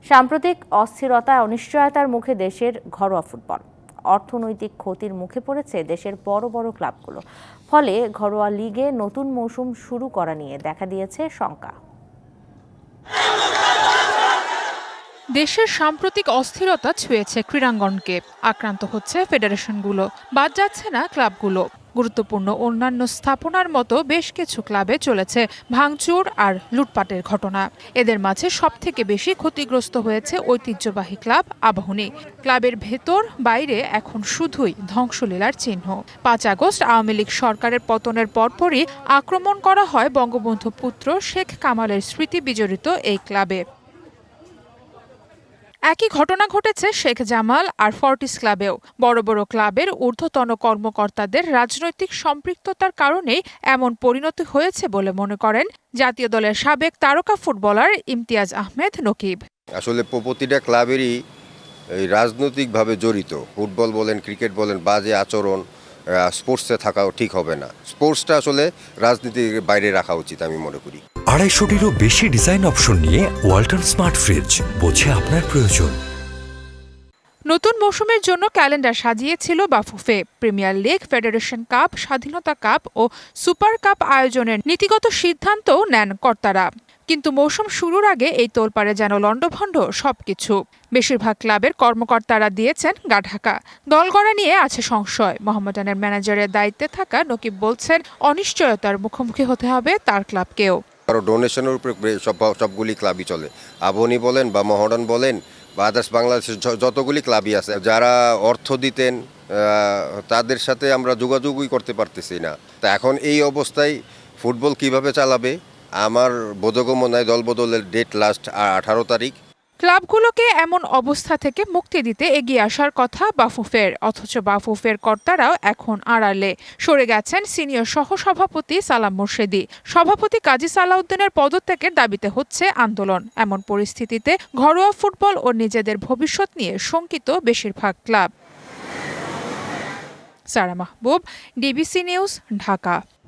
সাম্প্রতিক অস্থিরতা অনিশ্চয়তার মুখে দেশের ঘরোয়া ফুটবল। অর্থনৈতিক ক্ষতির মুখে পড়েছে দেশের বড় বড় ক্লাবগুলো। ফলে ঘরোয়া লিগে নতুন মৌসুম শুরু করা নিয়ে দেখা দিয়েছে শঙ্কা। দেশের সাম্প্রতিক অস্থিরতা ছুঁয়েছে ক্রীড়াঙ্গনকে। আক্রান্ত হচ্ছে ফেডারেশনগুলো, বাদ যাচ্ছে না ক্লাবগুলো। গুরুত্বপূর্ণ অন্যান্য স্থাপনার মতো বেশ কিছু ক্লাবে চলেছে ভাঙচুর আর লুটপাটের ঘটনা। এদের মাঝে সবথেকে বেশি ক্ষতিগ্রস্ত হয়েছে ঐতিহ্যবাহী ক্লাব আবাহনী। ক্লাবের ভেতর বাইরে এখন শুধুই ধ্বংসলীলার চিহ্ন। ৫ আগস্ট আওয়ামী লীগ সরকারের পতনের পরপরই আক্রমণ করা হয় বঙ্গবন্ধু পুত্র শেখ কামালের স্মৃতি বিজড়িত এই ক্লাবে। একই ঘটনা ঘটেছে শেখ জামাল আর ফর্টিস ক্লাবেও। বড় বড় ক্লাবের ঊর্ধ্বতন কর্মকর্তাদের রাজনৈতিক সম্পৃক্ততার কারণেই এমন পরিণতি হয়েছে বলে মনে করেন জাতীয় দলের সাবেক তারকা ফুটবলার ইমতিয়াজ আহমেদ নকিব। আসলে প্রতিটা ক্লাবেরই রাজনৈতিকভাবে জড়িত। ফুটবল বলেন, ক্রিকেট বলেন, বাজে আচরণ স্পোর্টসে থাকাও ঠিক হবে না। স্পোর্টসটা আসলে রাজনীতির বাইরে রাখা উচিত আমি মনে করি। ২৫০টিরও বেশি ডিজাইন অপশন নিয়ে ওয়ালটন স্মার্ট ফ্রিজ, বোঝে আপনার প্রয়োজন। নতুন মৌসুমের জন্য ক্যালেন্ডার সাজিয়েছিল Bafufe. Premier league, federation cup, স্বাধীনতা কাপ ও সুপার কাপ আয়োজনের নীতিগত সিদ্ধান্তও নেন কর্তারা। কিন্তু মৌসুম শুরুর আগে এই তোলপাড়ে যেন লণ্ডভণ্ড সবকিছু। বেশিরভাগ ক্লাবের কর্মকর্তারা দিয়েছেন গা ঢাকা। দল গড়া নিয়ে আছে সংশয়। মোহামেডানের ম্যানেজারের দায়িত্বে থাকা নকিব বলছেন, অনিশ্চয়তার মুখোমুখি হতে হবে তার ক্লাবকেও। আরও ডোনেশনের উপরে সবগুলি ক্লাবই চলে। আবাহনী বলেন বা মোহামেডান বলেন বা আদার্স বাংলাদেশের যতগুলি ক্লাবই আছে, যারা অর্থ দিতেন তাদের সাথে আমরা যোগাযোগই করতে পারতেছি না। তা এখন এই অবস্থায় ফুটবল কিভাবে চালাবে? আমার বোধগম্য নয়। দলবদলের ডেট লাস্ট 18 তারিখ। ক্লাবগুলোকে এমন অবস্থা থেকে মুক্তি দিতে এগিয়ে আসার কথা বাফুফের। অথচ বাফুফের কর্তারাও এখন আড়ালে সরে গেছেন সিনিয়র সহসভাপতি সালাম মুর্শেদি। সভাপতি কাজী সালাউদ্দিনের পদত্যাগের দাবিতে হচ্ছে আন্দোলন। এমন পরিস্থিতিতে ঘরোয়া ফুটবল ও নিজেদের ভবিষ্যৎ নিয়ে শঙ্কিত বেশিরভাগ ক্লাব। সারা মাহবুব, ডিবিসি নিউজ, ঢাকা।